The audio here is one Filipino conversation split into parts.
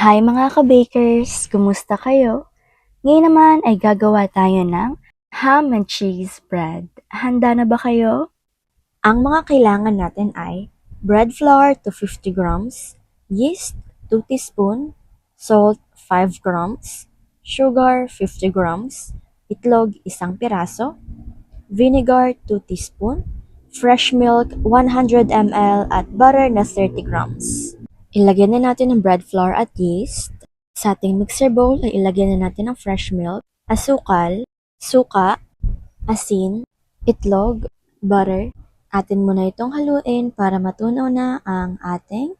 Hi mga ka-bakers! Kumusta kayo? Ngayon naman ay gagawa tayo ng ham and cheese bread. Handa na ba kayo? Ang mga kailangan natin ay bread flour to 50 grams, yeast 2 teaspoon, salt 5 grams, sugar 50 grams, itlog 1 piraso, vinegar 2 teaspoon, fresh milk 100 ml at butter na 30 grams. Ilagyan na natin ang bread flour at yeast. Sa ating mixer bowl ay ilagyan na natin ang fresh milk, asukal, suka, asin, itlog, butter. Atin muna itong haluin para matunaw na ang ating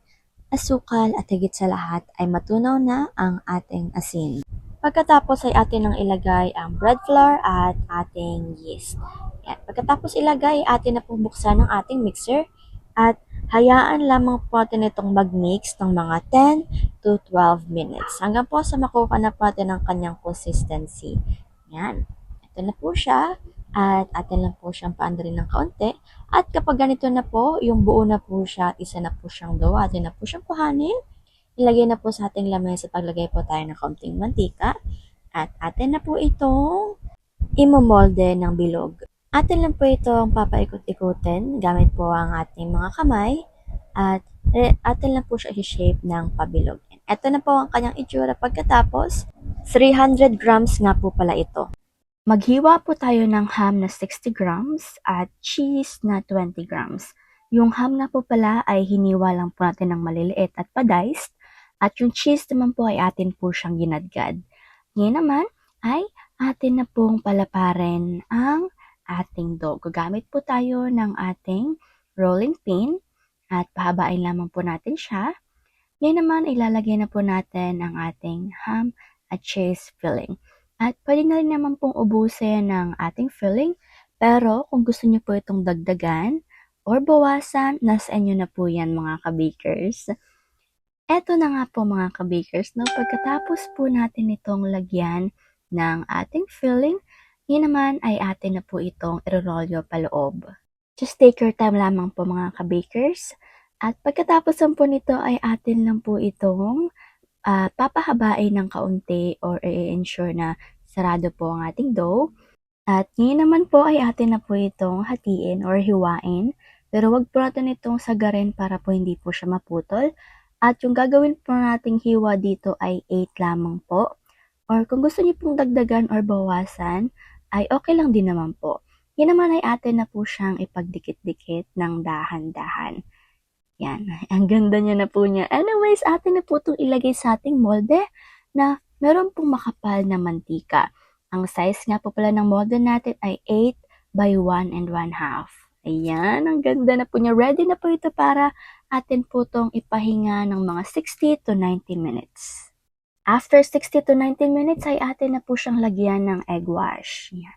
asukal at higit sa lahat ay matunaw na ang ating asin. Pagkatapos ay atin nang ilagay ang bread flour at ating yeast. Yan. Pagkatapos ilagay, atin na pong buksan ang ating mixer at hayaan lamang po natin itong mag-mix ng mga 10 to 12 minutes hanggang po sa makuha na po natin ang kanyang consistency. Yan. Ito na po siya at atin lang po siyang paandarin ng kaunti. At kapag ganito na po, yung buo na po siya at isa na po siyang dough, atin na po siyang kuhanin. Ilagay na po sa ating lamesa at paglagay po tayo ng kaunting mantika. At atin na po itong imomolde ng bilog. Atin lang po itong papaikot-ikutin gamit po ang ating mga kamay at atin lang po siya i-shape ng pabilog. Ito na po ang kanyang itsura pagkatapos. 300 grams nga po pala ito. Maghiwa po tayo ng ham na 60 grams at cheese na 20 grams. Yung ham nga po pala ay hiniwa lang po natin ng maliliit at pa-diced at yung cheese naman po ay atin po siyang ginadgad. Ngayon naman ay atin na pong palaparin ang ating dough. Gagamit po tayo ng ating rolling pin at pahabain lamang po natin siya. Ngayon naman ilalagay na po natin ang ating ham at cheese filling. At pwede na rin naman pong ubusin ng ating filling, pero kung gusto niyo po itong dagdagan or bawasan, nasa inyo na po yan mga ka-bakers. Eto na nga po mga ka-bakers, no? Pagkatapos po natin itong lagyan ng ating filling, yun naman ay atin na po itong irorolyo paloob. Just take your time lamang po mga ka-bakers. At pagkatapos po nito ay atin lang po itong papahabain ng kaunti or i-ensure na sarado po ang ating dough. At ngayon naman po ay atin na po itong hatiin or hiwain. Pero wag po natin itong sagarin para po hindi po siya maputol. At yung gagawin po nating hiwa dito ay 8 lamang po. Or kung gusto niyo pong dagdagan or bawasan, ay okay lang din naman po. Yan naman ay atin na po siyang ipagdikit-dikit ng dahan-dahan. Yan, ang ganda niya na po niya. Anyways, atin na po itong ilagay sa ating molde na meron pong makapal na mantika. Ang size nga po pala ng molde natin ay 8 by 1 and 1/2. Ayan, ang ganda na po niya. Ready na po ito para atin po itong ipahinga ng mga 60 to 90 minutes. After 60 to 90 minutes ay atin na po siyang lagyan ng egg wash. Ayan,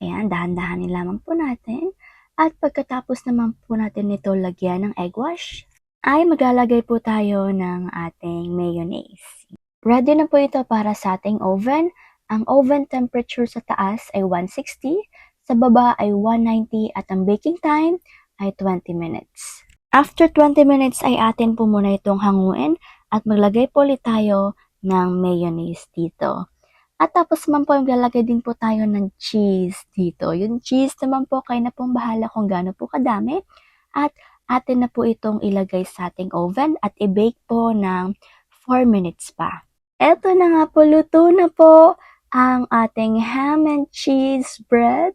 ayan dahan-dahanin lamang po natin. At pagkatapos naman po natin ito lagyan ng egg wash, ay maglalagay po tayo ng ating mayonnaise. Ready na po ito para sa ating oven. Ang oven temperature sa taas ay 160, sa baba ay 190 at ang baking time ay 20 minutes. After 20 minutes ay atin po muna itong hanguin at maglagay po ulit tayo ng mayonnaise dito. At tapos naman po, maglalagay din po tayo ng cheese dito. Yung cheese naman po, kayo na pong bahala kung gaano po kadami. At atin na po itong ilagay sa ating oven at i-bake po ng 4 minutes pa. Eto na nga po, luto na po ang ating ham and cheese bread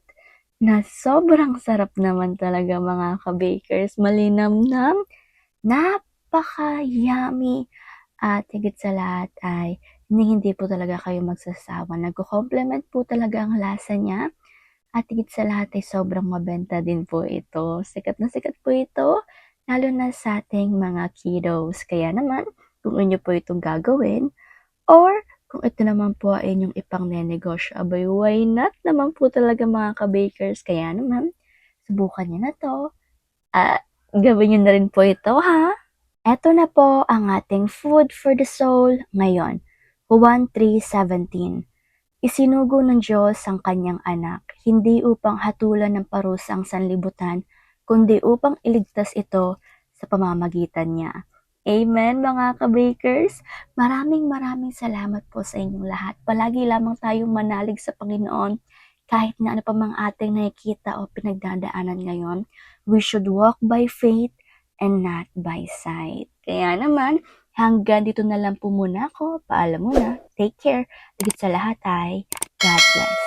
na sobrang sarap naman talaga mga ka-bakers. Malinamnam, napaka-yummy. At higit sa lahat ay hindi po talaga kayo magsasawa. Nagko-complement po talaga ang lasa niya. At higit sa lahat ay sobrang mabenta din po ito. Sikat na sikat po ito, lalo na sa ating mga kiddos. Kaya naman, kung inyo po itong gagawin, or kung ito naman po ay inyong ipang-nenegosyo, abay, why not naman po talaga mga ka-bakers. Kaya naman, subukan niyo na to. Gawin niyo na rin po ito, ha? Eto na po ang ating food for the soul ngayon. Juan 3:17. Isinugo ng Diyos ang kanyang anak, hindi upang hatulan ng parusa ang sanlibutan, kundi upang iligtas ito sa pamamagitan niya. Amen mga ka-bakers. Maraming salamat po sa inyong lahat. Palagi lamang tayong manalig sa Panginoon kahit na ano pa mang ating nakikita o pinagdadaanan ngayon. We should walk by faith and not by sight. Kaya naman, hanggang dito na lang po muna ako. Paalam muna. Take care. Higit sa lahat ay God bless.